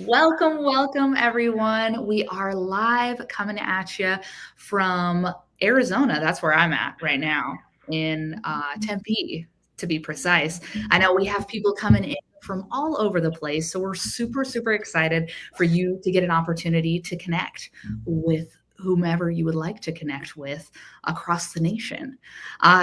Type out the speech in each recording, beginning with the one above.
Welcome, everyone. We are live coming at you from Arizona. That's where I'm at right now in Tempe, to be precise. I know we have people coming in from all over the place, so we're super excited for you to get an opportunity to connect with whomever you would like to connect with across the nation.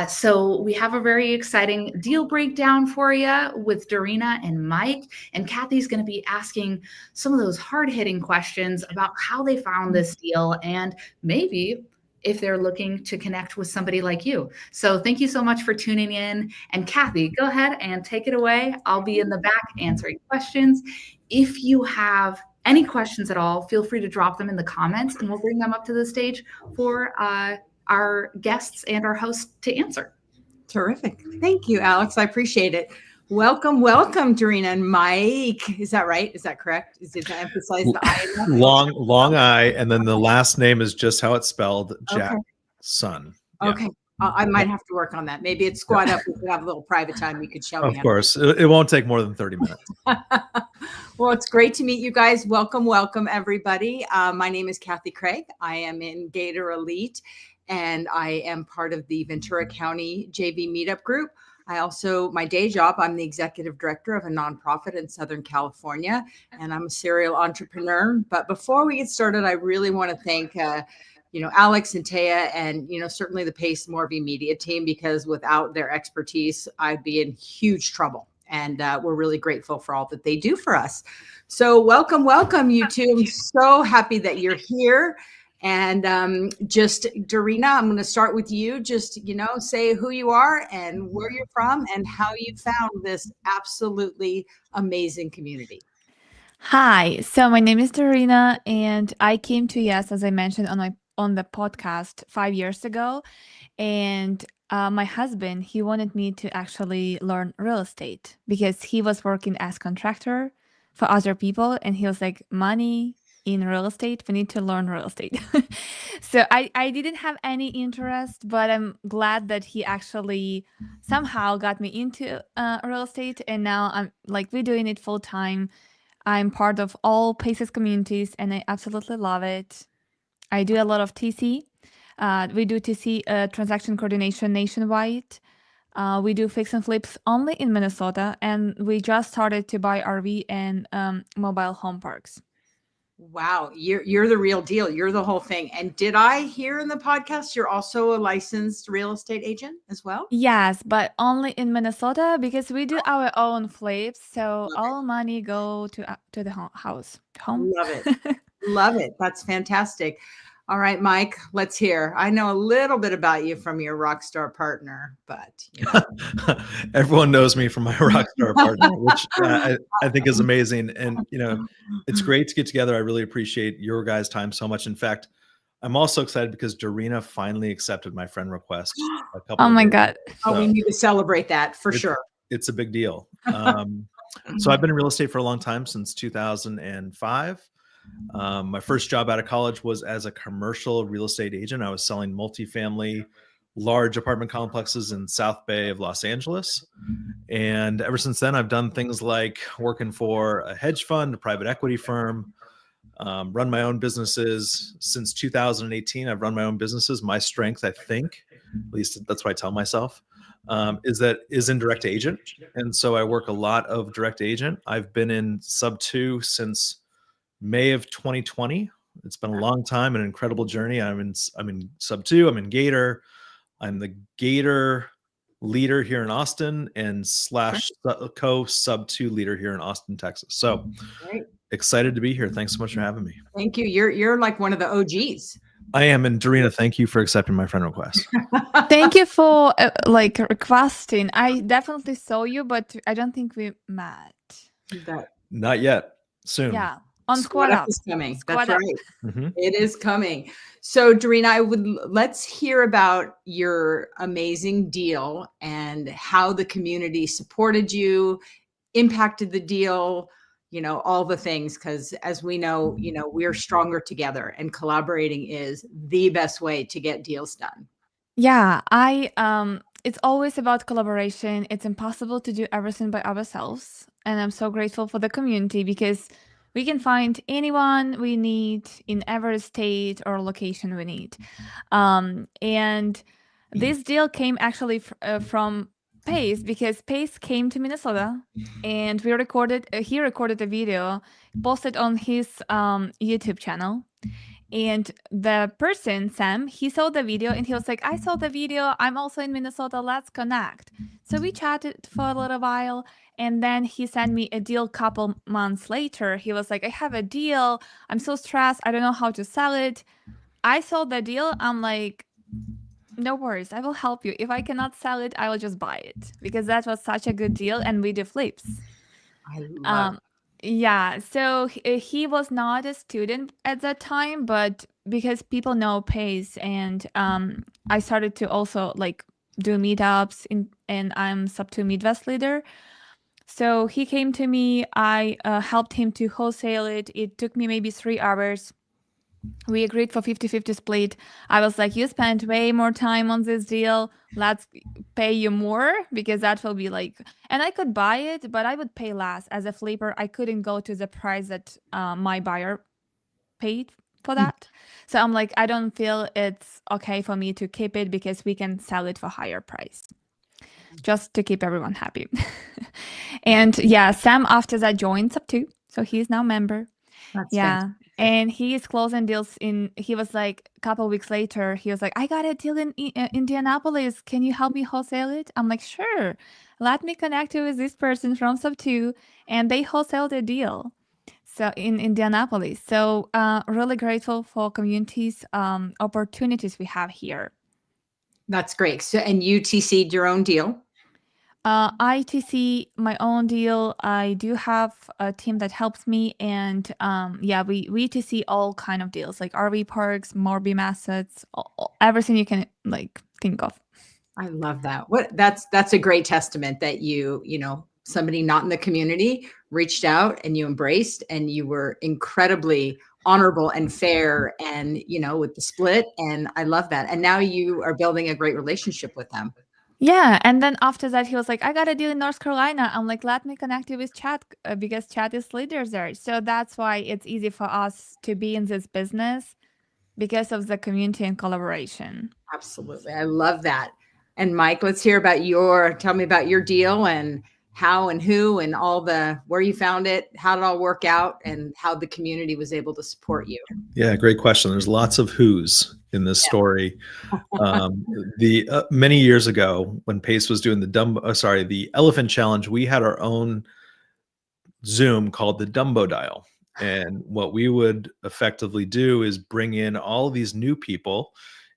So we have a very exciting deal breakdown for you with Darina and Mike, and Kathy's going to be asking some of those hard-hitting questions about how they found this deal and maybe if they're looking to connect with somebody like you. So thank you so much for tuning in. And Kathy, go ahead and take it away. I'll be in the back answering questions. If you have any questions at all, feel free to drop them in the comments and we'll bring them up to the stage for our guests and our host to answer. Terrific. Thank you, Alex. I appreciate it. Welcome, Darina and Mike. Is that right? Is that correct? Is it to emphasize the I? Long I, and then the last name is just how it's spelled, Jackson. Yeah. Okay. I might have to work on that. Maybe it's squad up. We could have a little private time. You could show me. Of course. It won't take more than 30 minutes. Well, it's great to meet you guys. Welcome, everybody. My name is Kathy Craig. I am in Gator Elite, and I am part of the Ventura County JV Meetup Group. My day job, I'm the executive director of a nonprofit in Southern California, and I'm a serial entrepreneur. But before we get started, I really want to thank Alex and Taya and, certainly the Pace Morby media team, because without their expertise, I'd be in huge trouble. And we're really grateful for all that they do for us. So welcome, you two. I'm so happy that you're here. And Darina, I'm going to start with you. Just, say who you are and where you're from and how you found this absolutely amazing community. Hi, so my name is Darina, and I came to US, as I mentioned on the podcast 5 years ago. And my husband, he wanted me to actually learn real estate because he was working as contractor for other people. And he was like, money in real estate, we need to learn real estate. So I didn't have any interest, but I'm glad that he actually somehow got me into real estate. And now we're doing it full time. I'm part of all Paces communities and I absolutely love it. I do a lot of TC. We do TC transaction coordination nationwide. We do fix and flips only in Minnesota, and we just started to buy RV and mobile home parks. Wow, you're the real deal. You're the whole thing. And did I hear in the podcast you're also a licensed real estate agent as well? Yes, but only in Minnesota because we do our own flips. So all money go to the house. Home. Love it. Love it. That's fantastic. All right, Mike, let's hear. I know a little bit about you from your rock star partner, but everyone knows me from my rock star partner, which I think is amazing. And, it's great to get together. I really appreciate your guys' time so much. In fact, I'm also excited because Darina finally accepted my friend request. Oh my God. So we need to celebrate that for sure. It's a big deal. So I've been in real estate for a long time, since 2005. My first job out of college was as a commercial real estate agent. I was selling multifamily, large apartment complexes in South Bay of Los Angeles. And ever since then, I've done things like working for a hedge fund, a private equity firm, run my own businesses. Since 2018, I've run my own businesses. My strength, I think, at least that's what I tell myself, is in direct agent. And so I work a lot of direct agent. I've been in sub 2 since May of 2020. It's been a long time, an incredible journey. I'm in sub 2. I'm in Gator. I'm the Gator leader here in Austin and / co sub 2 leader here in Austin, Texas. So excited to be here. Thanks so much for having me. Thank you. You're like one of the OGs. I am. And Darina, thank you for accepting my friend request. Thank you for requesting. I definitely saw you, but I don't think we met. Not yet. Soon. Yeah. On Squad Up is coming. Squad That's Up. right. Mm-hmm. It is coming. So Darina, let's hear about your amazing deal and how the community supported you, impacted the deal, all the things, because as we know, we're stronger together and collaborating is the best way to get deals done. Yeah, it's always about collaboration. It's impossible to do everything by ourselves. And I'm so grateful for the community because we can find anyone we need in every state or location we need. And this deal came actually from Pace, because Pace came to Minnesota and he recorded a video, posted on his YouTube channel. And the person, Sam, he saw the video and he was like, I saw the video. I'm also in Minnesota. Let's connect. So we chatted for a little while. And then he sent me a deal couple months later. He was like, I have a deal. I'm so stressed. I don't know how to sell it. I saw the deal. I'm like, no worries. I will help you. If I cannot sell it, I will just buy it, because that was such a good deal. And we do flips. I love Yeah, so he was not a student at that time, but because people know Pace, and I started to also like do meetups and I'm sub 2 Midwest leader. So he came to me, I helped him to wholesale it. It took me maybe 3 hours. We agreed for 50-50 split. I was like, you spent way more time on this deal. Let's pay you more, because that will be like, and I could buy it, but I would pay less. As a flipper, I couldn't go to the price that my buyer paid for that. So I'm like, I don't feel it's okay for me to keep it, because we can sell it for higher price, just to keep everyone happy. And yeah, Sam after that joined Sub 2. So he's now member. That's Yeah. fantastic. And he is closing deals he was like, a couple of weeks later, he was like, I got a deal in Indianapolis. Can you help me wholesale it? I'm like, sure. Let me connect you with this person from Sub 2. And they wholesaled a deal. So in Indianapolis. So really grateful for communities, opportunities we have here. That's great. So, and you TC'd your own deal? I TC my own deal. I do have a team that helps me, and yeah, we TC all kind of deals, like RV parks, Morbi assets, everything you can like think of. I love that. That's a great testament that you know, somebody not in the community reached out and you embraced, and you were incredibly honorable and fair, and you know, with the split. And I love that. And now you are building a great relationship with them. Yeah, and then after that, he was like, I got a deal in North Carolina. I'm like, let me connect you with Chad, because Chad is leaders there. So that's why it's easy for us to be in this business, because of the community and collaboration. Absolutely. I love that. And Mike, let's hear about tell me about your deal, and how and who and where you found it, how did it all work out, and how the community was able to support you. Yeah, great question. There's lots of who's in this story. Many years ago, when Pace was doing the Elephant Challenge, we had our own Zoom called the Dumbo Dial. And what we would effectively do is bring in all these new people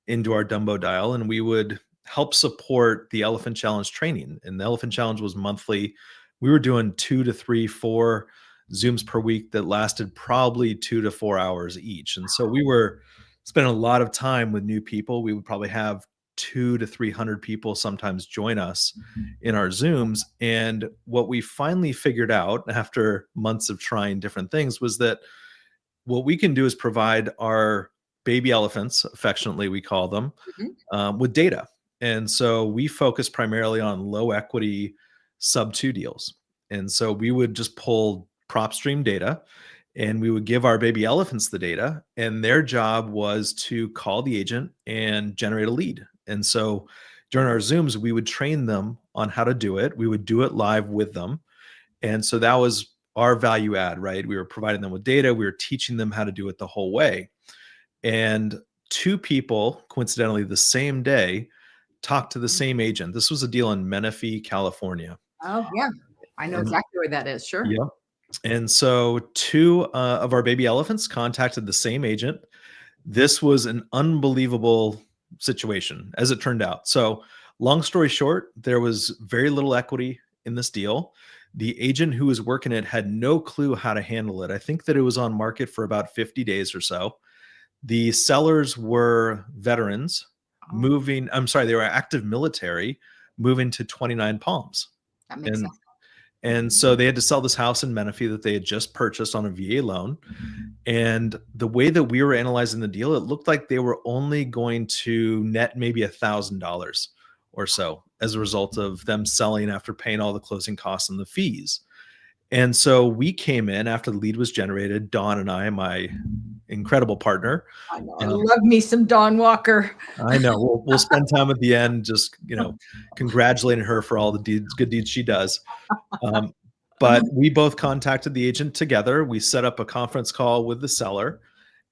into our Dumbo Dial, and we would help support the Elephant Challenge training. And the Elephant Challenge was monthly. We were doing 2 to 3, 4 Zooms per week that lasted probably 2 to 4 hours each. And so we were spending a lot of time with new people. We would probably have 200 to 300 people sometimes join us in our Zooms. And what we finally figured out after months of trying different things was that what we can do is provide our baby elephants, affectionately we call them, with data. And so we focus primarily on low equity sub 2 deals. And so we would just pull prop stream data, and we would give our baby elephants the data, and their job was to call the agent and generate a lead. And so during our Zooms, we would train them on how to do it. We would do it live with them. And so that was our value add, right? We were providing them with data. We were teaching them how to do it the whole way. And 2 people, coincidentally, the same day, talked to the same agent. This was a deal in Menifee, California. Oh, yeah. I know exactly where that is. Sure. Yeah. And so 2 of our baby elephants contacted the same agent. This was an unbelievable situation, as it turned out. So long story short, there was very little equity in this deal. The agent who was working it had no clue how to handle it. I think that it was on market for about 50 days or so. The sellers were veterans they were active military moving to 29 Palms. That makes sense. And so they had to sell this house in Menifee that they had just purchased on a VA loan. And the way that we were analyzing the deal, it looked like they were only going to net maybe $1,000 or so as a result of them selling after paying all the closing costs and the fees. And so we came in after the lead was generated, Dawn and I, my incredible partner. I know. I love me some Dawn Walker. I know. We'll spend time at the end just, congratulating her for all the good deeds she does. But we both contacted the agent together. We set up a conference call with the seller,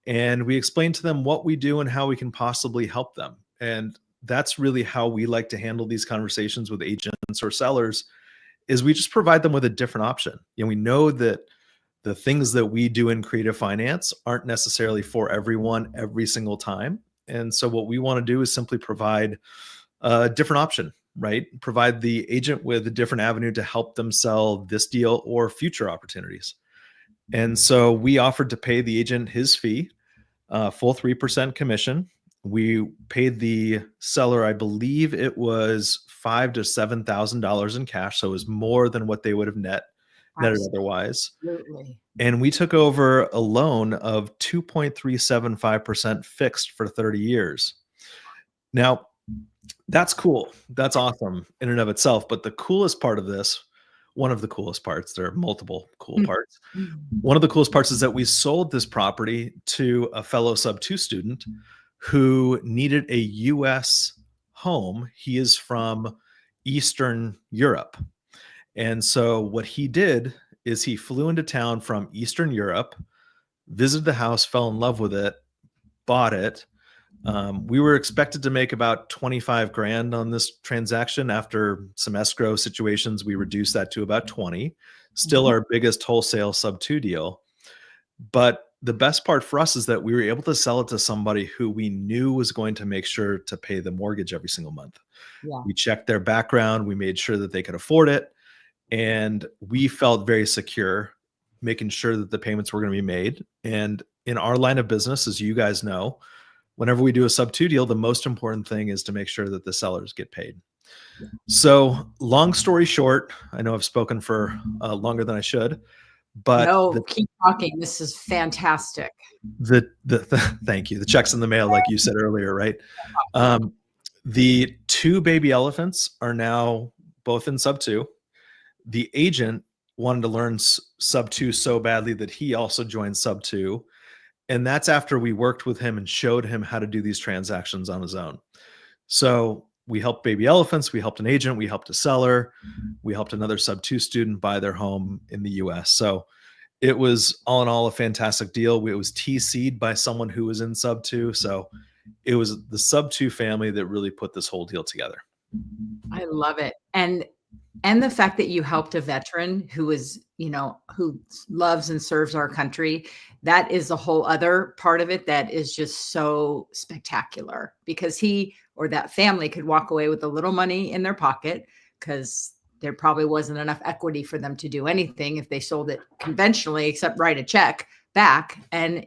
and we explained to them what we do and how we can possibly help them. And that's really how we like to handle these conversations with agents or sellers, is we just provide them with a different option. We know that the things that we do in creative finance aren't necessarily for everyone every single time. And so what we want to do is simply provide a different option, right? Provide the agent with a different avenue to help them sell this deal or future opportunities. And so we offered to pay the agent his fee, full 3% commission. We paid the seller, I believe it was $5,000 to $7,000 in cash. So it was more than what they would have netted otherwise. Absolutely. And we took over a loan of 2.375% fixed for 30 years. Now, that's cool. That's awesome in and of itself. But the coolest part of this, one of the coolest parts, there are multiple cool parts. One of the coolest parts is that we sold this property to a fellow sub-2 student who needed a US home. He is from Eastern Europe. And so what he did is he flew into town from Eastern Europe, visited the house, fell in love with it, bought it. We were expected to make about 25 grand on this transaction. After some escrow situations, we reduced that to about 20. Still our biggest wholesale sub-2 deal. But the best part for us is that we were able to sell it to somebody who we knew was going to make sure to pay the mortgage every single month. Yeah. We checked their background. We made sure that they could afford it. And we felt very secure making sure that the payments were going to be made. And in our line of business, as you guys know, whenever we do a sub-2 deal, the most important thing is to make sure that the sellers get paid. So long story short, I know I've spoken for longer than I should, but no, keep talking. This is fantastic. Thank you. The check's in the mail, like you said earlier, right? The two baby elephants are now both in sub-2. The agent wanted to learn sub-2 so badly that he also joined sub-2. And that's after we worked with him and showed him how to do these transactions on his own. So we helped baby elephants, we helped an agent, we helped a seller, we helped another sub-2 student buy their home in the US. So it was all in all a fantastic deal. It was TC'd by someone who was in sub-2. So it was the sub-2 family that really put this whole deal together. I love it. And the fact that you helped a veteran who is, who loves and serves our country, that is a whole other part of it that is just so spectacular, because he or that family could walk away with a little money in their pocket because there probably wasn't enough equity for them to do anything if they sold it conventionally, except write a check back. And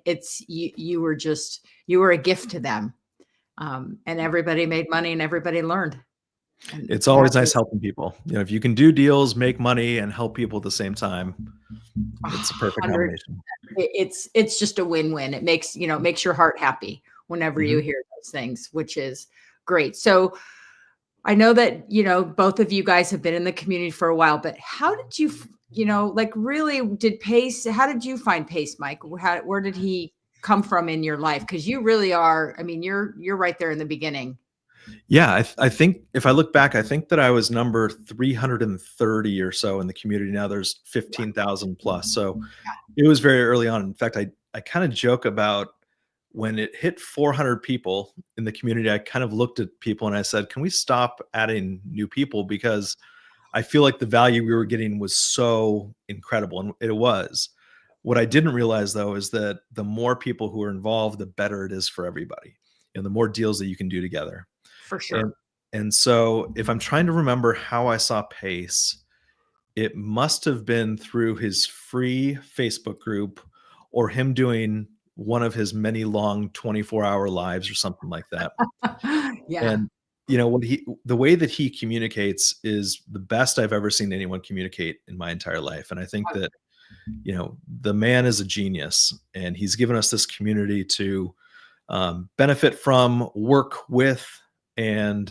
you were a gift to them. And everybody made money and everybody learned. And it's always nice helping people. If you can do deals, make money, and help people at the same time, it's a perfect combination. It's just a win-win. It makes your heart happy whenever you hear those things, which is great. So I know that, both of you guys have been in the community for a while, but how did you, really did Pace, how did you find Pace, Mike? Where did he come from in your life? Because you really are, you're right there in the beginning. Yeah, I think if I look back, I think that I was number 330 or so in the community. Now there's 15,000 plus. So it was very early on. In fact, I kind of joke about when it hit 400 people in the community, I kind of looked at people and I said, can we stop adding new people? Because I feel like the value we were getting was so incredible. And it was. What I didn't realize, though, is that the more people who are involved, the better it is for everybody, and the more deals that you can do together. For sure. And so if I'm trying to remember how I saw Pace, it must have been through his free Facebook group or him doing one of his many long 24-hour lives or something like that. Yeah. And the way that he communicates is the best I've ever seen anyone communicate in my entire life. And I think that, the man is a genius, and he's given us this community to benefit from, work with. And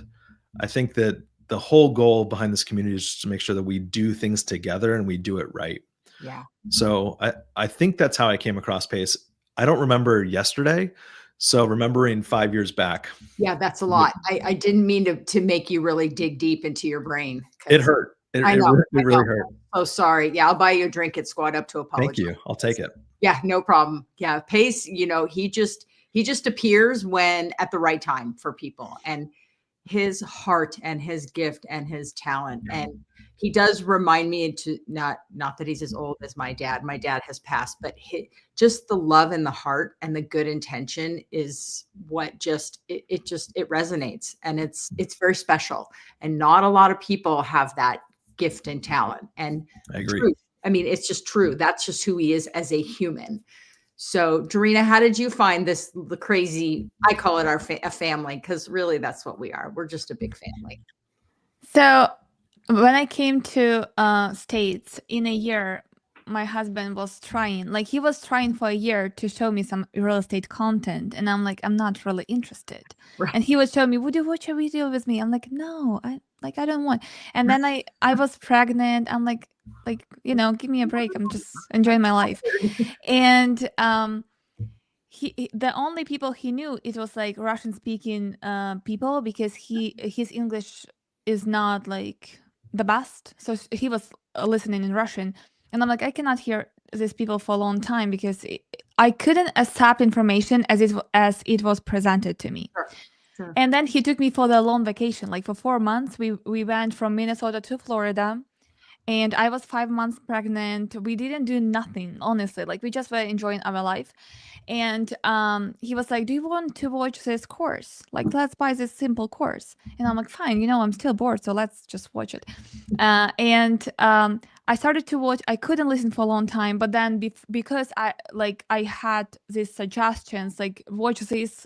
I think that the whole goal behind this community is just to make sure that we do things together and we do it right. Yeah. So I think that's how I came across PACE. I don't remember yesterday. So remembering 5 years back. Yeah, that's a lot. I didn't mean to make you really dig deep into your brain. It hurt. I know. It really hurt. Oh, sorry. Yeah, I'll buy you a drink at Squad Up to apologize. Thank you. I'll take it. Yeah, no problem. Yeah, Pace, he just appears when at the right time for people, and his heart and his gift and his talent. And he does remind me to not that he's as old as my dad. My dad has passed, but just the love and the heart and the good intention is what it resonates, and it's very special. And not a lot of people have that gift and talent. And I agree. Truth. I mean, it's just true. That's just who he is as a human. So, Darina, how did you find the crazy? I call it a family, because really that's what we are. We're just a big family. So when I came to States in a year, my husband was trying, like he was trying for a year to show me some real estate content. And I'm like, I'm not really interested. Right. And he would show me, would you watch a video with me? I'm like, no, I don't want. And then I was pregnant. I'm like, give me a break. I'm just enjoying my life. And the only people he knew, it was like Russian speaking people, because his English is not like the best. So he was listening in Russian. And I'm like, I cannot hear these people for a long time, because I couldn't accept information as it was presented to me. Sure. And then he took me for the long vacation, like for 4 months. We went from Minnesota to Florida, and I was 5 months pregnant. We didn't do nothing, honestly. Like we just were enjoying our life. And he was like, do you want to watch this course? Like, let's buy this simple course. And I'm like, fine, I'm still bored, so let's just watch it. And I started to watch. I couldn't listen for a long time, but then because I had these suggestions, like watch this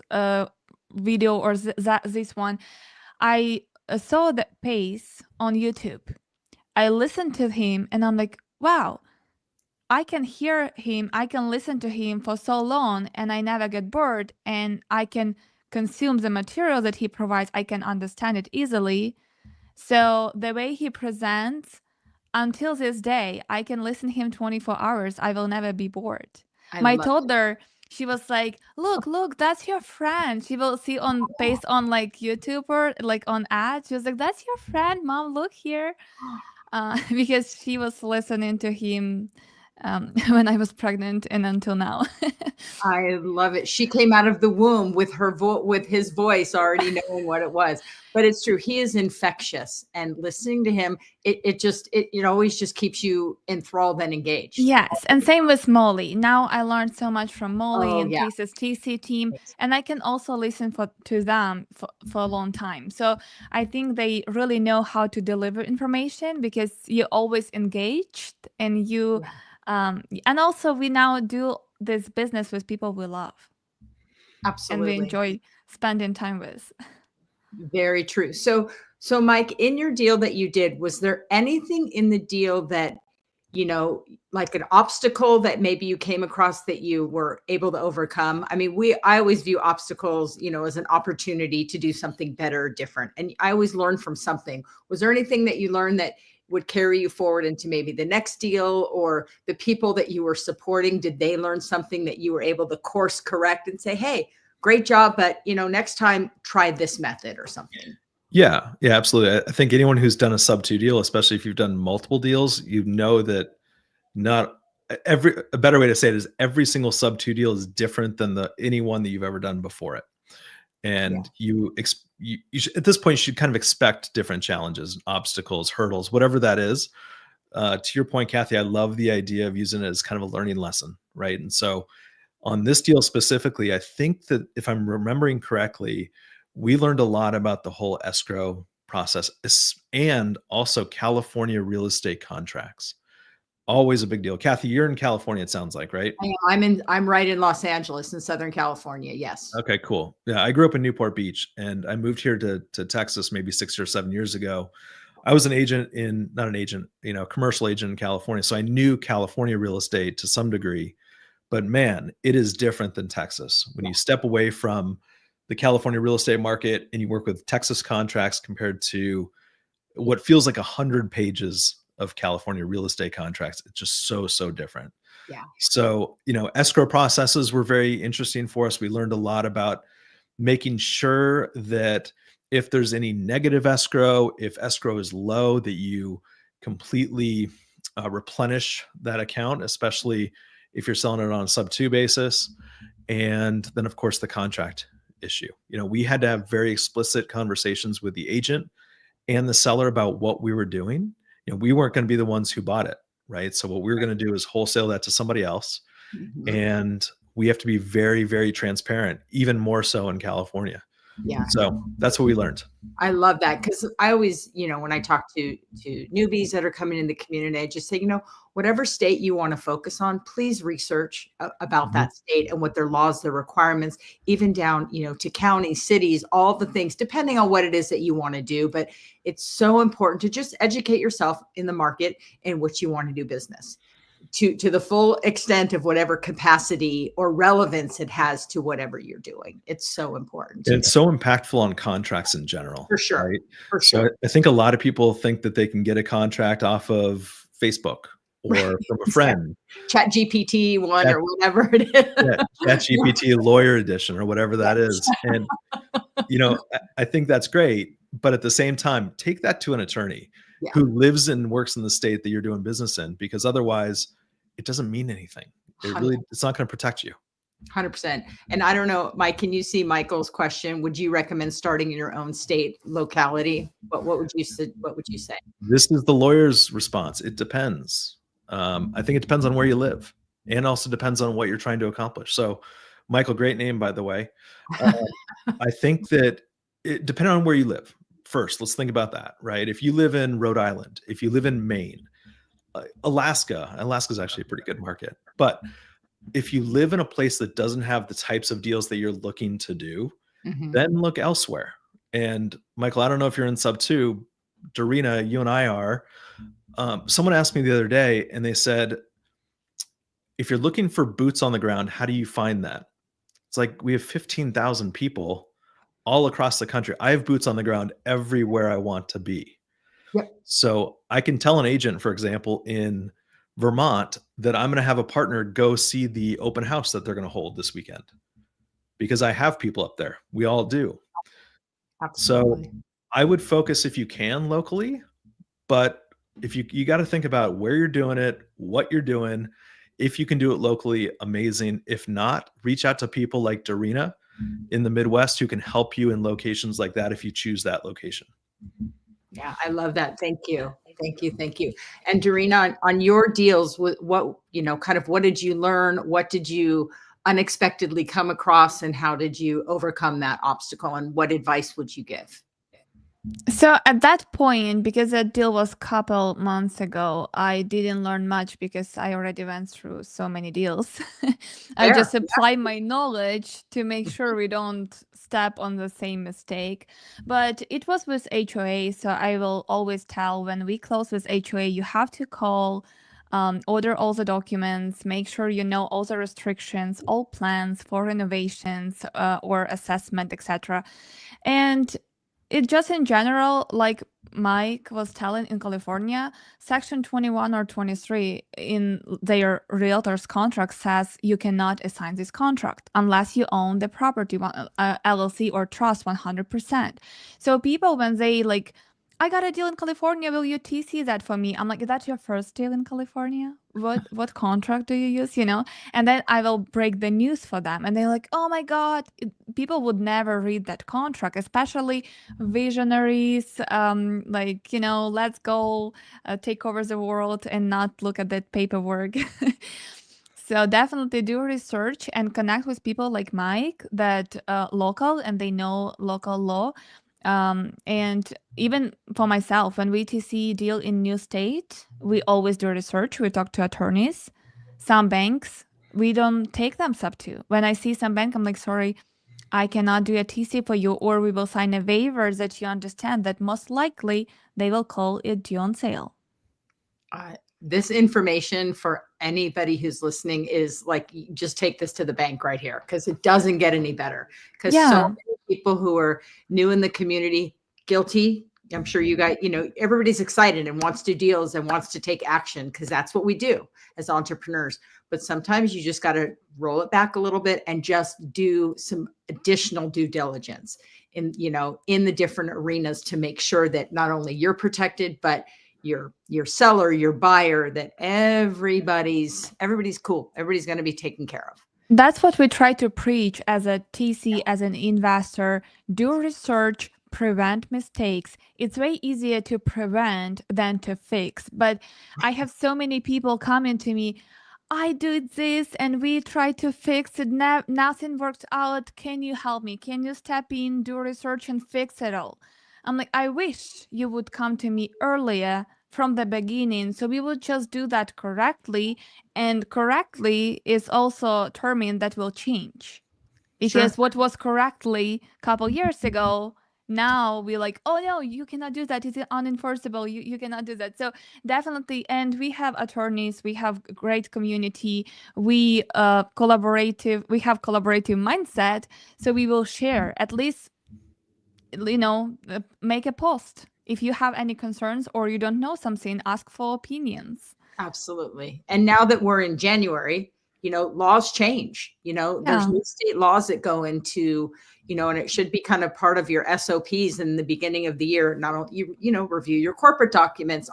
video or this one, I saw the Pace on YouTube. I listened to him, and I'm like, wow, I can hear him, I can listen to him for so long, and I never get bored, and I can consume the material that he provides. I can understand it easily. So the way he presents, until this day, I can listen to him 24 hours. I will never be bored. My toddler, she was like, look, that's your friend. She will see based on like YouTube or like on ads. She was like, that's your friend, Mom, look here. Because she was listening to him when I was pregnant and until now. I love it. She came out of the womb with with his voice already knowing what it was. But it's true. He is infectious, and listening to him, it always just keeps you enthralled and engaged. Yes. And same with Molly. Now I learned so much from Molly and yeah. Pace's TC team. And I can also listen to them for a long time. So I think they really know how to deliver information, because you're always engaged, and you and also we now do this business with people we love. Absolutely. And we enjoy spending time with. Very true. So Mike, in your deal that you did, was there anything in the deal that, like an obstacle that maybe you came across that you were able to overcome? I mean, I always view obstacles, as an opportunity to do something better or different. And I always learn from something. Was there anything that you learned that would carry you forward into maybe the next deal, or the people that you were supporting? Did they learn something that you were able to course correct and say, hey, great job, but next time try this method or something? Yeah, absolutely. I think anyone who's done a sub 2 deal, especially if you've done multiple deals, that a better way to say it is every single sub 2 deal is different than any one that you've ever done before it. And you should, at this point, you should kind of expect different challenges, obstacles, hurdles, whatever that is. To your point, Kathy, I love the idea of using it as kind of a learning lesson, right? And so on this deal specifically, I think that if I'm remembering correctly, we learned a lot about the whole escrow process and also California real estate contracts. Always a big deal. Kathy, you're in California, it sounds like, right? I'm right in Los Angeles in Southern California. Yes. Okay, cool. Yeah, I grew up in Newport Beach, and I moved here to Texas maybe 6 or 7 years ago. I was commercial agent in California. So I knew California real estate to some degree, but man, it is different than Texas. When you step away from the California real estate market and you work with Texas contracts compared to what feels like 100 pages of California real estate contracts. It's just so different. Yeah. So, escrow processes were very interesting for us. We learned a lot about making sure that if there's any negative escrow, if escrow is low, that you completely replenish that account, especially if you're selling it on a sub-2 basis. And then, of course, the contract issue. We had to have very explicit conversations with the agent and the seller about what we were doing. We weren't going to be the ones who bought it, right? So what we were going to do is wholesale that to somebody else. Mhm. And we have to be very, very transparent, even more so in California. Yeah. So that's what we learned. I love that, because I always, when I talk to newbies that are coming in the community, I just say, whatever state you want to focus on, please research about that state and what their laws, their requirements, even down, to counties, cities, all the things, depending on what it is that you want to do. But it's so important to just educate yourself in the market in which you want to do business to the full extent of whatever capacity or relevance it has to whatever you're doing. It's so important. It's so impactful on contracts in general. For sure. Right? For sure. So I think a lot of people think that they can get a contract off of Facebook or from a friend. Chat GPT one or whatever it is. Yeah, Chat GPT Lawyer Edition or whatever that is. And, I think that's great. But at the same time, take that to an attorney who lives and works in the state that you're doing business in, because otherwise it doesn't mean anything. It's not going to protect you. 100%. And I don't know, Mike, can you see Michael's question? Would you recommend starting in your own state locality? What would you say? This is the lawyer's response. It depends. I think it depends on where you live, and also depends on what you're trying to accomplish. So, Michael, great name, by the way. I think that depending on where you live, first, let's think about that, right? If you live in Rhode Island, if you live in Maine, Alaska is actually a pretty good market. But if you live in a place that doesn't have the types of deals that you're looking to do, then look elsewhere. And Michael, I don't know if you're in sub-2, Darina, you and I are. Someone asked me the other day, and they said, if you're looking for boots on the ground, how do you find that? It's like, we have 15,000 people all across the country. I have boots on the ground everywhere I want to be. Yep. So I can tell an agent, for example, in Vermont, that I'm going to have a partner go see the open house that they're going to hold this weekend, because I have people up there. We all do. Absolutely. So I would focus, if you can, locally, but if you got to think about where you're doing it, what you're doing. If you can do it locally, amazing. If not, reach out to people like Darina in the Midwest who can help you in locations like that if you choose that location. Yeah, I love that. Thank you. Thank you. And Darina, on your deals, what did you learn? What did you unexpectedly come across, and how did you overcome that obstacle? And what advice would you give? So at that point, because that deal was a couple months ago, I didn't learn much because I already went through so many deals. I just apply my knowledge to make sure we don't step on the same mistake. But it was with HOA, so I will always tell, when we close with HOA, you have to call, order all the documents, make sure you know all the restrictions, all plans for renovations or assessment, etc. And it just in general, like Mike was telling, in California, Section 21 or 23 in their realtor's contract says you cannot assign this contract unless you own the property, LLC or trust 100%. So people, when they like, I got a deal in California, will you TC that for me? I'm like, is that your first deal in California? What contract do you use, And then I will break the news for them. And they're like, oh my God, people would never read that contract, especially visionaries, let's go take over the world and not look at that paperwork. So definitely do research and connect with people like Mike that local, and they know local law. And even for myself, when we TC deal in new state, we always do research. We talk to attorneys. Some banks, we don't take them sub-2. When I see some bank, I'm like, sorry, I cannot do a TC for you, or we will sign a waiver that you understand that most likely they will call it due on sale. This information for anybody who's listening is like, just take this to the bank right here, because it doesn't get any better. Because so many people who are new in the community, guilty, I'm sure you guys, everybody's excited and wants to do deals and wants to take action because that's what we do as entrepreneurs. But sometimes you just got to roll it back a little bit and just do some additional due diligence in the different arenas to make sure that not only you're protected, but your seller, your buyer, that everybody's cool. Everybody's going to be taken care of. That's what we try to preach as a TC, as an investor. Do research, prevent mistakes. It's way easier to prevent than to fix. But I have so many people coming to me, I did this and we tried to fix it. Nothing worked out. Can you help me? Can you step in, do research and fix it all? I'm like, I wish you would come to me earlier from the beginning. So we will just do that correctly. And correctly is also a term that will change. Because what was correctly a couple years ago, now we're like, oh no, you cannot do that. It's unenforceable. You cannot do that. So definitely, and we have attorneys, we have great community, we have collaborative mindset. So we will share, at least, make a post. If you have any concerns or you don't know something, ask for opinions. Absolutely. And now that we're in January, laws change, there's new state laws that go into, and it should be kind of part of your SOPs in the beginning of the year. Not only, review your corporate documents,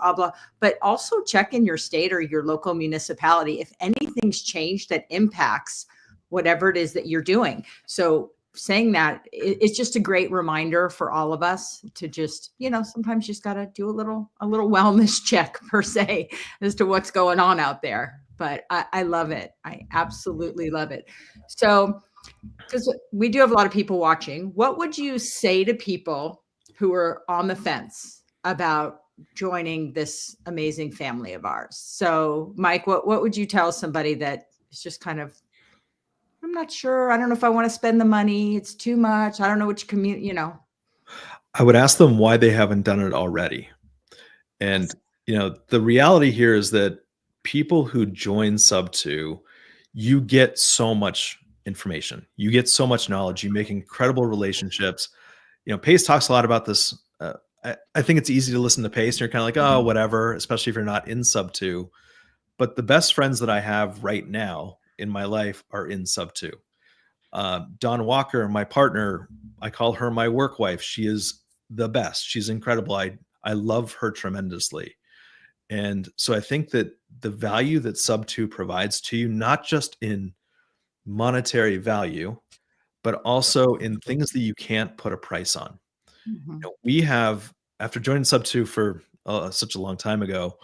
but also check in your state or your local municipality if anything's changed that impacts whatever it is that you're doing. So saying that, it's just a great reminder for all of us to just, sometimes you just got to do a little wellness check per se as to what's going on out there. But I love it. I absolutely love it. So, because we do have a lot of people watching, what would you say to people who are on the fence about joining this amazing family of ours? So, Mike, what would you tell somebody that is just kind of, I'm not sure. I don't know if I want to spend the money. It's too much. I don't know which community, I would ask them why they haven't done it already. And, the reality here is that people who join Sub2, you get so much information. You get so much knowledge. You make incredible relationships. Pace talks a lot about this. I think it's easy to listen to Pace and you're kind of like, oh, whatever, especially if you're not in Sub2. But the best friends that I have right now in my life are in Sub2. Dawn Walker, my partner, I call her my work wife. She is the best. She's incredible. I love her tremendously. And so I think that the value that Sub2 provides to you, not just in monetary value, but also in things that you can't put a price on. We have, after joining Sub2 for such a long time ago,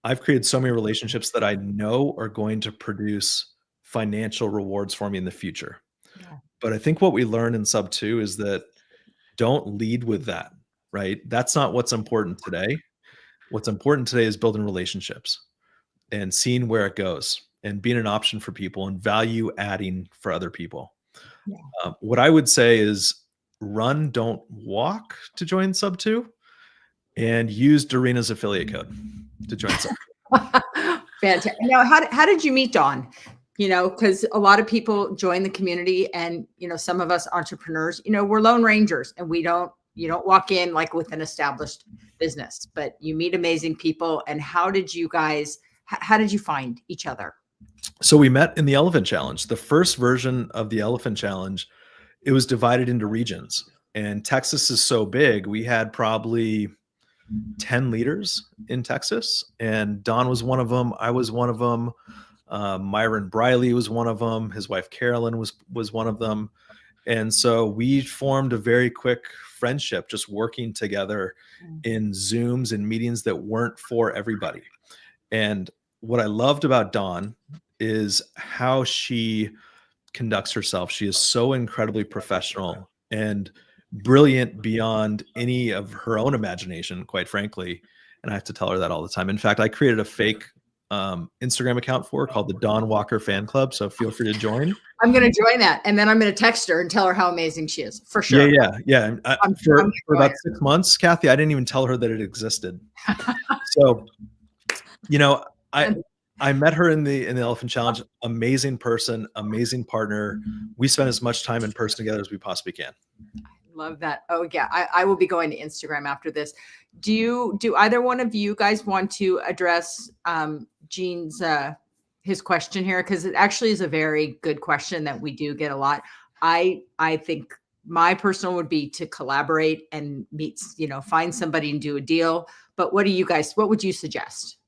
I've created so many relationships that I know are going to produce financial rewards for me in the future. Yeah. But I think what we learn in Sub2 is that don't lead with that, right? That's not what's important today. What's important today is building relationships and seeing where it goes and being an option for people and value adding for other people. Yeah. What I would say is run, don't walk to join Sub2, and use Darina's affiliate code to join Sub2. Fantastic. Now, how did you meet Dawn? Because a lot of people join the community and, some of us entrepreneurs, we're lone rangers and you don't walk in like with an established business, but you meet amazing people. And how did you find each other? So we met in the Elephant Challenge. The first version of the Elephant Challenge, it was divided into regions. And Texas is so big, we had probably 10 leaders in Texas. And Don was one of them. I was one of them. Myron Briley was one of them. His wife, Carolyn, was one of them. And so we formed a very quick friendship, just working together in Zooms and meetings that weren't for everybody. And what I loved about Dawn is how she conducts herself. She is so incredibly professional and brilliant beyond any of her own imagination, quite frankly. And I have to tell her that all the time. In fact, I created a fake Instagram account for her called the Dawn Walker Fan Club. So feel free to join. I'm going to join that. And then I'm going to text her and tell her how amazing she is, for sure. Yeah. For about 6 months, Kathy, I didn't even tell her that it existed. So, I met her in the Elephant Challenge. Amazing person, amazing partner. We spend as much time in person together as we possibly can. Love that. Oh yeah, I will be going to Instagram after this. Do either one of you guys want to address Gene's his question here? Because it actually is a very good question that we do get a lot. I think my personal would be to collaborate and meet, find somebody and do a deal. But what would you suggest?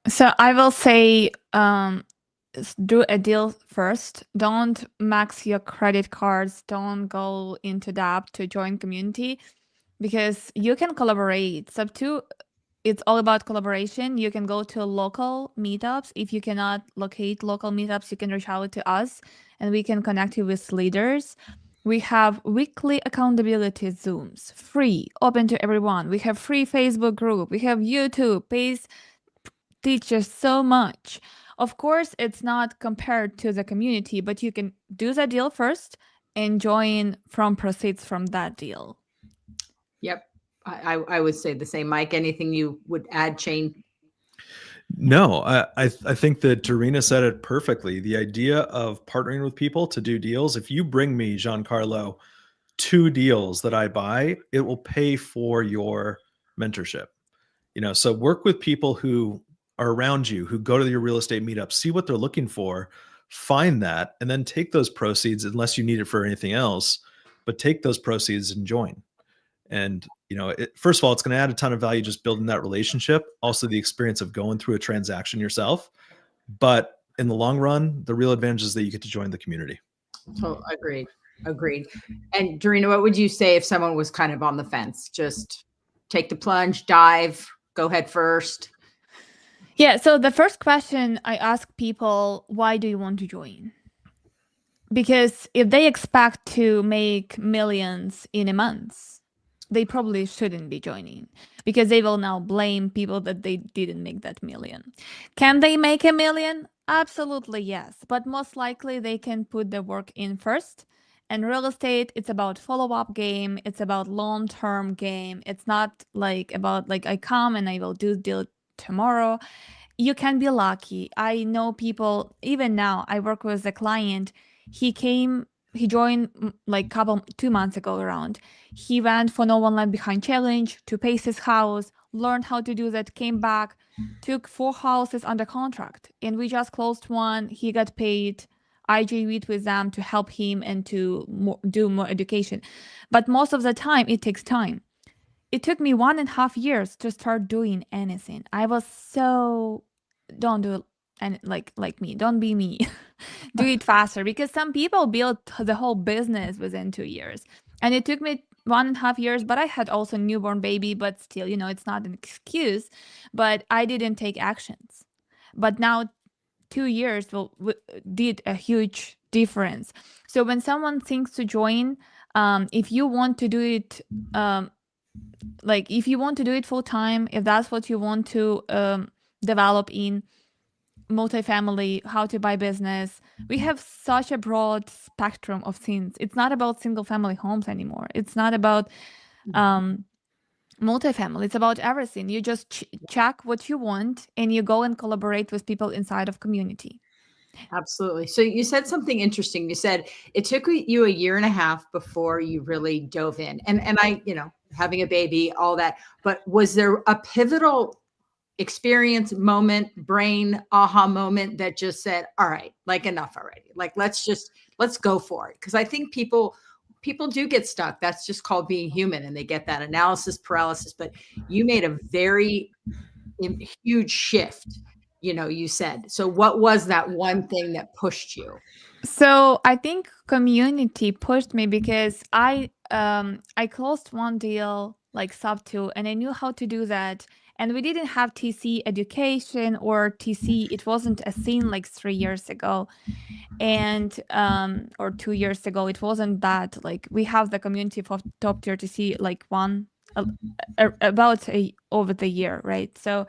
So I will say, do a deal first. Don't max your credit cards. Don't go into debt to join community, because you can collaborate. Sub 2, it's all about collaboration. You can go to local meetups. If you cannot locate local meetups, you can reach out to us and we can connect you with leaders. We have weekly accountability Zooms, free, open to everyone. We have free Facebook group. We have YouTube, Pace teaches so much. Of course, it's not compared to the community, but you can do the deal first and join from proceeds from that deal. Yep. I would say the same. Mike, anything you would add, Shane? No, I think that Darina said it perfectly. The idea of partnering with people to do deals, if you bring me, Giancarlo, 2 deals that I buy, it will pay for your mentorship. So work with people who are around you, who go to your real estate meetup, see what they're looking for, find that, and then take those proceeds, unless you need it for anything else, but take those proceeds and join. And, first of all, it's going to add a ton of value just building that relationship. Also, the experience of going through a transaction yourself. But in the long run, the real advantage is that you get to join the community. So agreed. And Darina, what would you say if someone was kind of on the fence? Just take the plunge, dive, go head first. Yeah. So the first question I ask people, why do you want to join? Because if they expect to make millions in a month, they probably shouldn't be joining, because they will now blame people that they didn't make that million. Can they make a million? Absolutely, yes. But most likely they can put the work in first. And real estate, it's about follow-up game. It's about long-term game. It's not like about like I come and I will do deal tomorrow. You can be lucky. I know people, even now, I work with a client. He joined like 2 months ago around. He went for No One Left Behind challenge to pace his house, learned how to do that, came back, took 4 houses under contract, and we just closed one. He got paid. I JV'd with them to help him and to do more education. But most of the time, it takes time. It took me 1.5 years to start doing anything. I was so, don't do it and like me. Don't be me. Do it faster, because some people build the whole business within 2 years. And it took me 1.5 years, but I had also a newborn baby, but still, it's not an excuse, but I didn't take actions. But now 2 years did a huge difference. So when someone thinks to join, if you want to do it, if you want to do it full time, if that's what you want to develop in multifamily, how to buy business, we have such a broad spectrum of things. It's not about single family homes anymore. It's not about multifamily. It's about everything. You just check what you want and you go and collaborate with people inside of community. Absolutely. So you said something interesting. You said it took you 1.5 years before you really dove in. And I, having a baby, all that. But was there a pivotal experience, moment, brain aha moment that just said, all right, like enough already. Like, let's go for it. Cause I think people do get stuck. That's just called being human, and they get that analysis paralysis, but you made a very huge shift, you said. So what was that one thing that pushed you? So I think community pushed me, because I closed one deal like sub 2, and I knew how to do that. And we didn't have TC education or TC. It wasn't a thing like 3 years ago, and or 2 years ago. It wasn't that like we have the community for top tier TC like about over the year, right? So,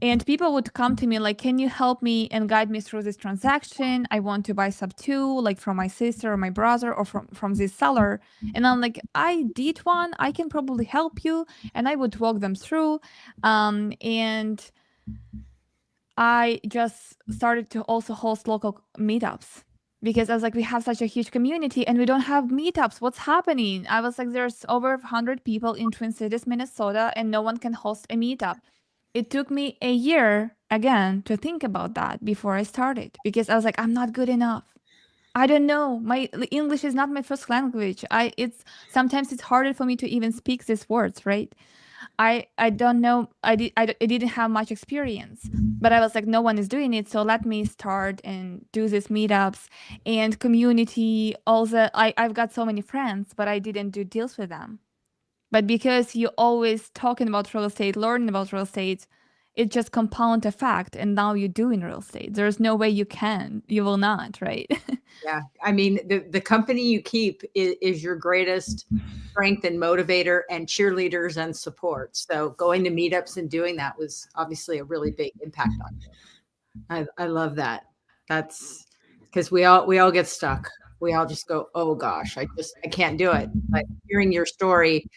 and people would come to me like, can you help me and guide me through this transaction? I want to buy sub 2, like from my sister or my brother or from this seller. And I'm like, I did one, I can probably help you. And I would walk them through. And I just started to also host local meetups. because I was like, we have such a huge community and we don't have meetups. What's happening? I was like, there's over 100 people in Twin Cities, Minnesota, and no one can host a meetup. It took me a year again to think about that before I started, because I was like, I'm not good enough. I don't know. My English is not my first language. It's sometimes it's harder for me to even speak these words, right? I don't know. I didn't have much experience, but I was like, no one is doing it, so let me start and do these meetups and community. Also, I've got so many friends, but I didn't do deals with them. But because you always talking about real estate, learning about real estate, it just compound effect, and now you're doing real estate. There's no way you will not, right? Yeah. I mean, the company you keep is your greatest strength and motivator and cheerleaders and support. So going to meetups and doing that was obviously a really big impact on you. I love that. That's because we all get stuck. We all just go, oh gosh, I can't do it. But hearing your story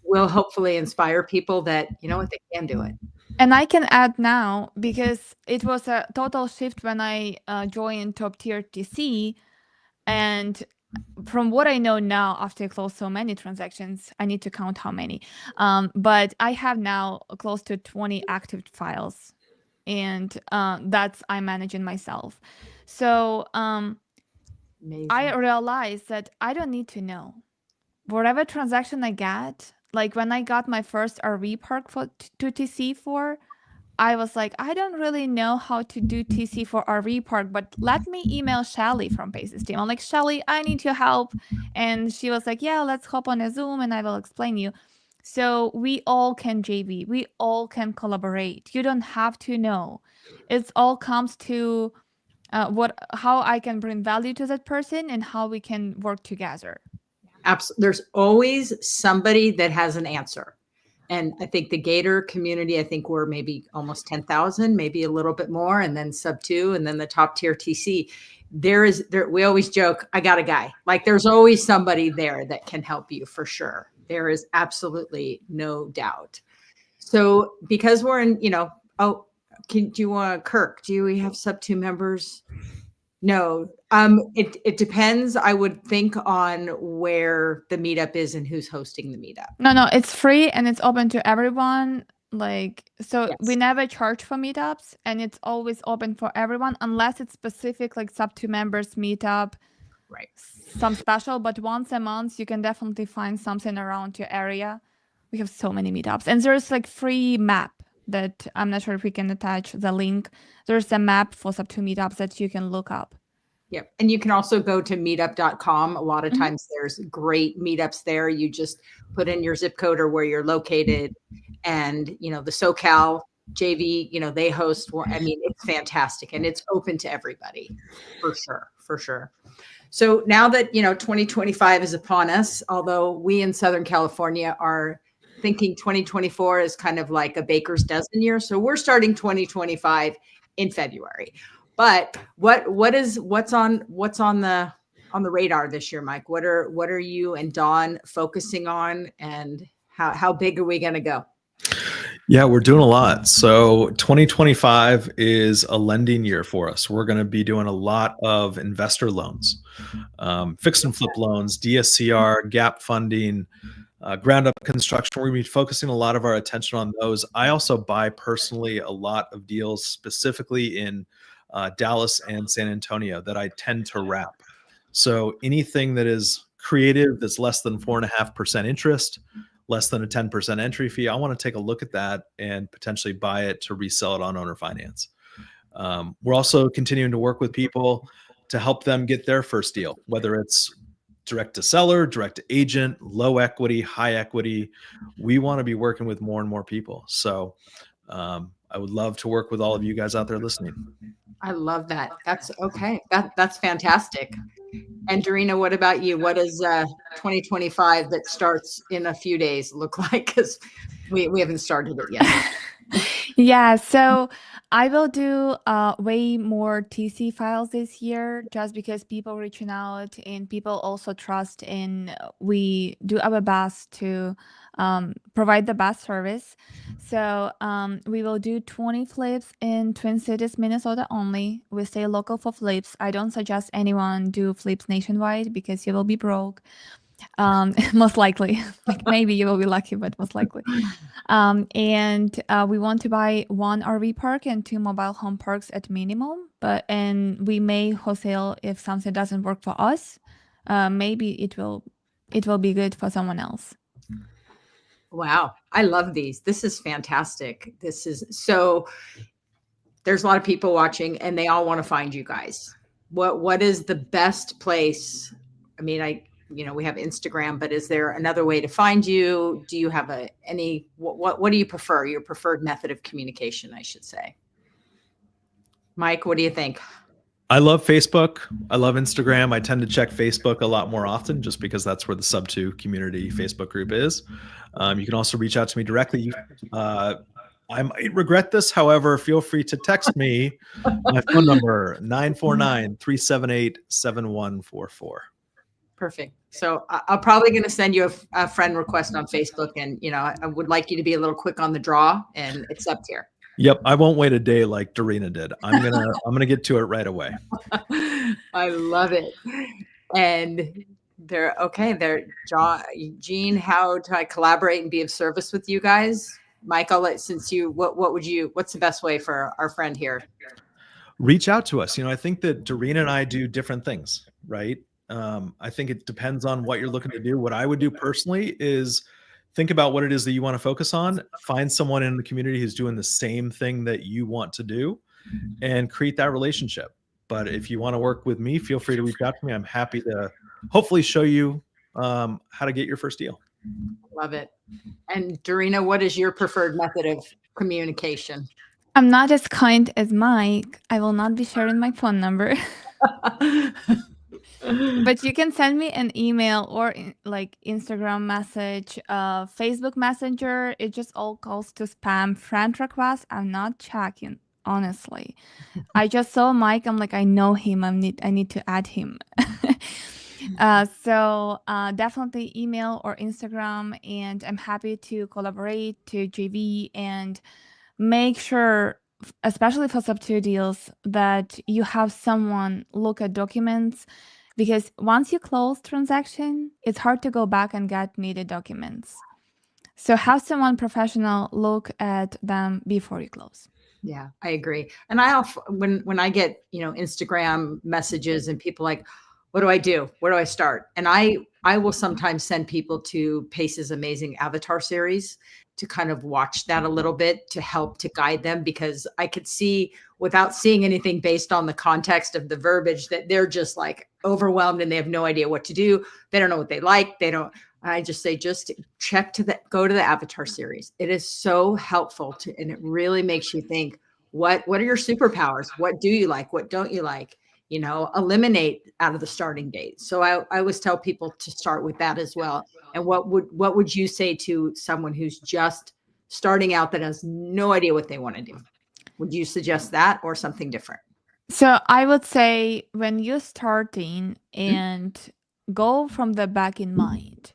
will hopefully inspire people that, you know what, they can do it. And I can add now, because it was a total shift when I joined top tier TC. And from what I know now, after I closed so many transactions, I need to count how many. But I have now close to 20 active files, and that's I'm managing myself. So Amazing. I realized that I don't need to know. Whatever transaction I get, like when I got my first RV park to TC for, I was like, I don't really know how to do TC for RV park, but let me email Shelly from Basis team. I'm like, Shelly, I need your help. And she was like, yeah, let's hop on a Zoom and I will explain you. So we all can JV, we all can collaborate. You don't have to know. It all comes to how I can bring value to that person and how we can work together. Absolutely. There's always somebody that has an answer. And I think the Gator community, I think we're maybe almost 10,000, maybe a little bit more, and then sub 2, and then the top tier TC. We always joke, I got a guy. Like there's always somebody there that can help you for sure. There is absolutely no doubt. So because we're in, do you want Kirk? Do we have sub 2 members? No, it depends. I would think on where the meetup is and who's hosting the meetup. No, it's free and it's open to everyone. Like, so Yes. we never charge for meetups, and it's always open for everyone unless it's specific, like sub 2 members meetup, Right. some special. But once a month, you can definitely find something around your area. We have so many meetups, and there's like free map that I'm not sure if we can attach the link. There's a map for sub 2 meetups that you can look up. Yep. And you can also go to meetup.com. A lot of times there's great meetups there. You just put in your zip code or where you're located, and, the SoCal JV, they host one. I mean, it's fantastic and it's open to everybody for sure. For sure. So now that, 2025 is upon us, although we in Southern California are thinking 2024 is kind of like a baker's dozen year. So we're starting 2025 in February. But what's on the radar this year, Mike? What are you and Dawn focusing on, and how big are we going to go? Yeah, we're doing a lot. So 2025 is a lending year for us. We're going to be doing a lot of investor loans, fix and flip loans, DSCR, gap funding, ground up construction. We're going to be focusing a lot of our attention on those. I also buy personally a lot of deals specifically in Dallas and San Antonio that I tend to wrap. So anything that is creative, that's less than 4.5% interest, less than a 10% entry fee, I want to take a look at that and potentially buy it to resell it on owner finance. We're also continuing to work with people to help them get their first deal, whether it's direct to seller, direct to agent, low equity, high equity. We want to be working with more and more people. So I would love to work with all of you guys out there listening. I love that. That's okay. That's fantastic. And Darina, what about you? What does 2025 that starts in a few days look like? Because we haven't started it yet. Yeah, so I will do way more TC files this year just because people reaching out and people also trust in we do our best to provide the best service. So we will do 20 flips in Twin Cities, Minnesota only. We stay local for flips. I don't suggest anyone do flips nationwide because you will be broke. Most likely. Like maybe you will be lucky, but most likely. And we want to buy one RV park and two mobile home parks at minimum. And we may wholesale if something doesn't work for us. Maybe it will be good for someone else. Wow. I love these. This is fantastic. This is so there's a lot of people watching and they all want to find you guys. What is the best place? I mean, we have Instagram, but is there another way to find you? Do you have what do you prefer? Your preferred method of communication, I should say. Mike, what do you think? I love Facebook. I love Instagram. I tend to check Facebook a lot more often just because that's where the Sub2 community Facebook group is. You can also reach out to me directly. I might regret this. However, feel free to text me. My phone number, 949-378-7144. Perfect. So I'm probably going to send you a friend request on Facebook, and I would like you to be a little quick on the draw and accept here. Yep, I won't wait a day like Darina did. I'm gonna get to it right away. I love it. And Gene, how do I collaborate and be of service with you guys? Mike, what's the best way for our friend here? Reach out to us. I think that Darina and I do different things, right? I think it depends on what you're looking to do. What I would do personally is think about what it is that you want to focus on, find someone in the community who's doing the same thing that you want to do, and create that relationship. But if you want to work with me, feel free to reach out to me. I'm happy to hopefully show you how to get your first deal. Love it. And Darina, what is your preferred method of communication? I'm not as kind as Mike. I will not be sharing my phone number. But you can send me an email or like Instagram message, Facebook Messenger. It just all goes to spam. Friend requests, I'm not checking, honestly. I just saw Mike. I'm like, I know him. I need to add him. So definitely email or Instagram, and I'm happy to collaborate to JV and make sure, especially for Sub2 deals, that you have someone look at documents. Because once you close transaction, it's hard to go back and get needed documents. So have someone professional look at them before you close. Yeah, I agree. And when I get, Instagram messages and people like, what do I do? Where do I start? And I will sometimes send people to Pace's amazing avatar series to kind of watch that a little bit to help to guide them, because I could see without seeing anything based on the context of the verbiage that they're just like overwhelmed and they have no idea what to do. They don't know what they like. I just say, just go to the avatar series. It is so helpful and it really makes you think, what are your superpowers? What do you like? What don't you like? Eliminate out of the starting gate. So I always tell people to start with that as well. And what would you say to someone who's just starting out that has no idea what they want to do? Would you suggest that or something different? So I would say when you're starting and go from the back in mind,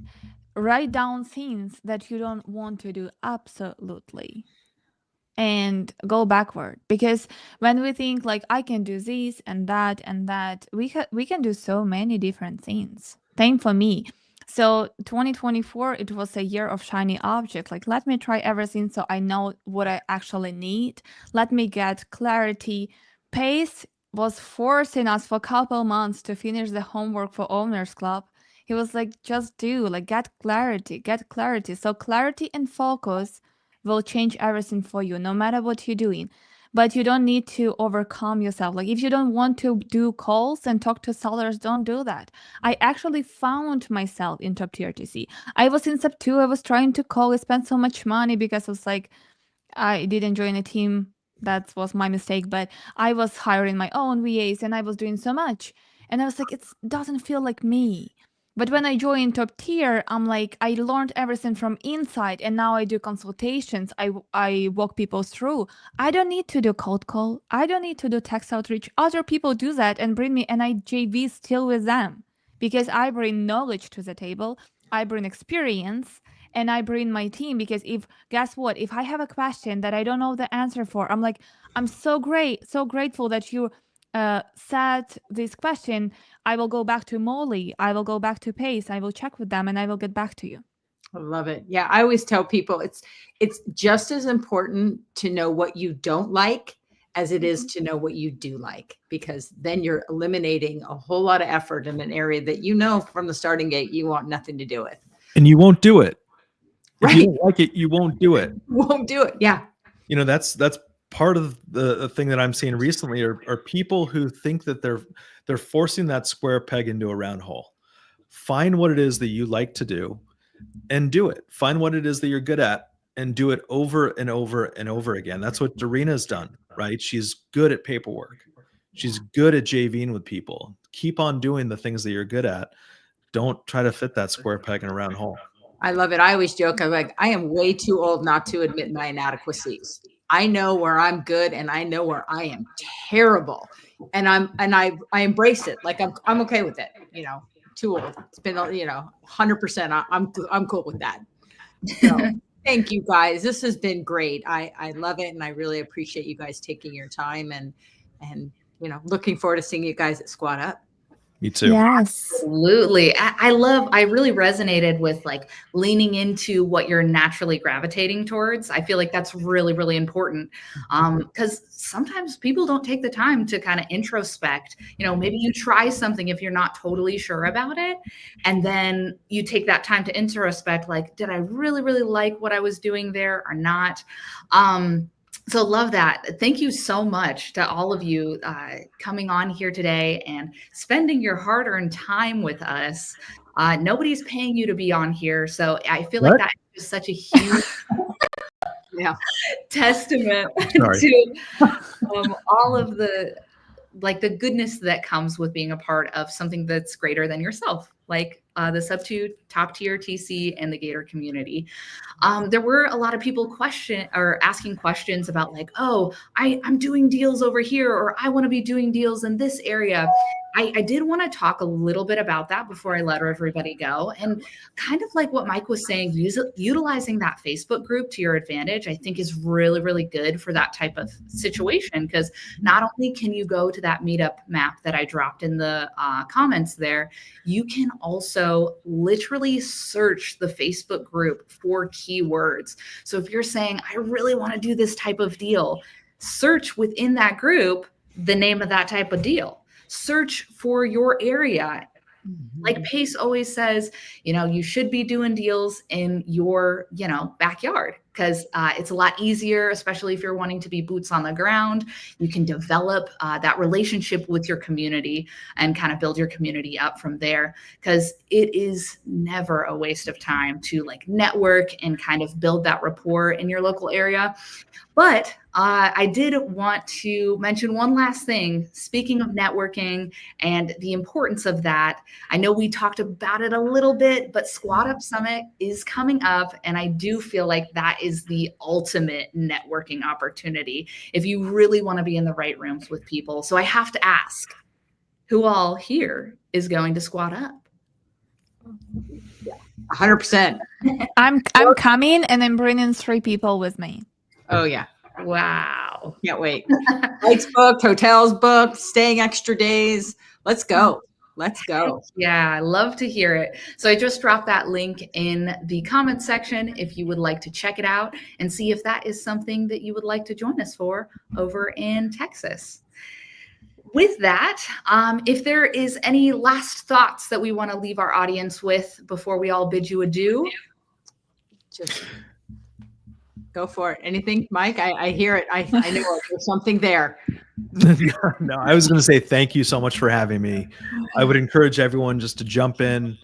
write down things that you don't want to do absolutely. And go backward, because when we think like I can do this and that, we can do so many different things. Same for me. So 2024, it was a year of shiny object. Like, let me try everything so I know what I actually need. Let me get clarity. Pace was forcing us for a couple months to finish the homework for Owners Club. He was like, just do, like, get clarity. So clarity and focus will change everything for you, no matter what you're doing. But you don't need to overcome yourself. Like, if you don't want to do calls and talk to sellers, don't do that. I actually found myself in top tier TC. I was in Sub2. I was trying to call. I spent so much money because I was like, I didn't join a team. That was my mistake. But I was hiring my own VAs and I was doing so much. And I was like, it doesn't feel like me. But when I joined Top Tier, I'm like, I learned everything from inside, and now I do consultations. I walk people through. I don't need to do cold call. I don't need to do text outreach. Other people do that and bring me, and I JV still with them because I bring knowledge to the table. I bring experience, and I bring my team, because guess what? If I have a question that I don't know the answer for, I'm like, I'm so grateful that you said this question. I will go back to Molly. I will go back to Pace. I will check with them and I will get back to you. I love it. Yeah, I always tell people it's just as important to know what you don't like as it is to know what you do like, because then you're eliminating a whole lot of effort in an area that you know from the starting gate you want nothing to do with. And you won't do it. Right. If you don't like it, you won't do it. Won't do it. Yeah. You know, that's part of the thing that I'm seeing recently are people who think that they're forcing that square peg into a round hole. Find what it is that you like to do and do it. Find what it is that you're good at and do it over and over and over again. That's what Darina's done, right? She's good at paperwork. She's good at JVing with people. Keep on doing the things that you're good at. Don't try to fit that square peg in a round hole. I love it. I always joke, I'm like, I am way too old not to admit my inadequacies. I know where I'm good and I know where I am terrible. And I embrace it. Like I'm okay with it. You know, too old. It's been, 100%. I'm cool with that. So thank you guys. This has been great. I love it. And I really appreciate you guys taking your time and looking forward to seeing you guys at Squad Up. Me too. Yes. Absolutely. I really resonated with like leaning into what you're naturally gravitating towards. I feel like that's really, really important. Because sometimes people don't take the time to kind of introspect. Maybe you try something if you're not totally sure about it. And then you take that time to introspect, like, did I really, really like what I was doing there or not? So love that. Thank you so much to all of you coming on here today and spending your hard-earned time with us. Nobody's paying you to be on here, so I feel like that is such a huge testament to all of the goodness that comes with being a part of something that's greater than yourself, like the Top Tier TC and the Gator community. There were a lot of people asking questions about like, oh, I'm doing deals over here, or I want to be doing deals in this area. I did want to talk a little bit about that before I let everybody go. And kind of like what Mike was saying, utilizing that Facebook group to your advantage, I think is really, really good for that type of situation. Because not only can you go to that meetup map that I dropped in the comments there, you can also literally search the Facebook group for keywords. So if you're saying, I really want to do this type of deal, search within that group the name of that type of deal. Search for your area. Like Pace always says, you should be doing deals in your, backyard, because it's a lot easier, especially if you're wanting to be boots on the ground. You can develop that relationship with your community and kind of build your community up from there, because it is never a waste of time to like network and kind of build that rapport in your local area. But I did want to mention one last thing. Speaking of networking and the importance of that, I know we talked about it a little bit, but Squad Up Summit is coming up. And I do feel like that is the ultimate networking opportunity if you really want to be in the right rooms with people. So I have to ask, who all here is going to Squad Up? 100%. I'm coming, and I'm bringing 3 people with me. Oh yeah. Wow. Can't wait. Flights booked, hotels booked, staying extra days. Let's go. Let's go. Yeah, I love to hear it. So I just dropped that link in the comments section if you would like to check it out and see if that is something that you would like to join us for over in Texas. With that, if there is any last thoughts that we want to leave our audience with before we all bid you adieu. Just go for it. Anything, Mike? I hear it. I know there's something there. No, I was going to say thank you so much for having me. I would encourage everyone just to jump in,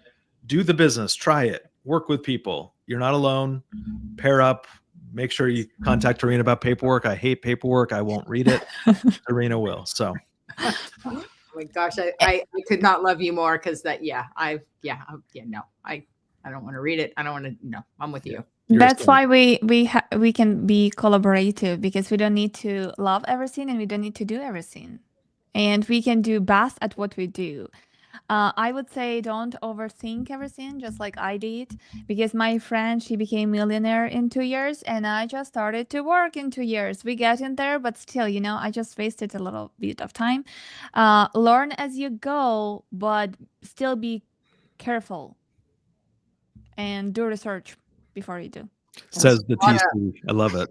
do the business, try it, work with people. You're not alone. Pair up. Make sure you contact Darina about paperwork. I hate paperwork. I won't read it. Darina will. So my gosh, I could not love you more because no, I don't want to read it. I don't want to. No, I'm with you. That's why we can be collaborative, because we don't need to love everything and we don't need to do everything, and we can do best at what we do. I would say don't overthink everything, just like I did, because my friend, she became millionaire in 2 years, and I just started to work in 2 years. We get in there, but still, I just wasted a little bit of time. Learn as you go, but still be careful and do research before you do. Says the TC. I love it.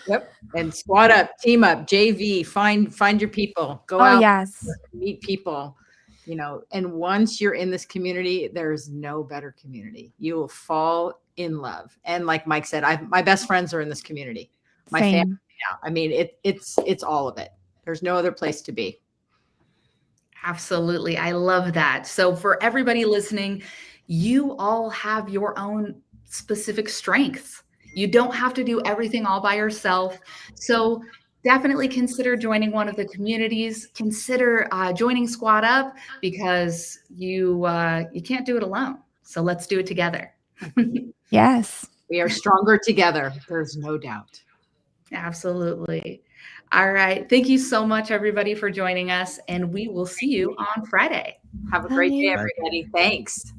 Yep. And squad up, team up, JV, find your people, go out, yes, meet people, and once you're in this community, there's no better community. You will fall in love. And like Mike said, my best friends are in this community. My same. family now. I mean, it's all of it. There's no other place to be. Absolutely. I love that. So for everybody listening, you all have your own specific strengths. You don't have to do everything all by yourself. So definitely consider joining one of the communities. Consider joining Squad Up, because you can't do it alone. So let's do it together. Yes. We are stronger together. There's no doubt. Absolutely. All right. Thank you so much, everybody, for joining us. And we will see you on Friday. Have a great day, Bye. everybody. Thanks.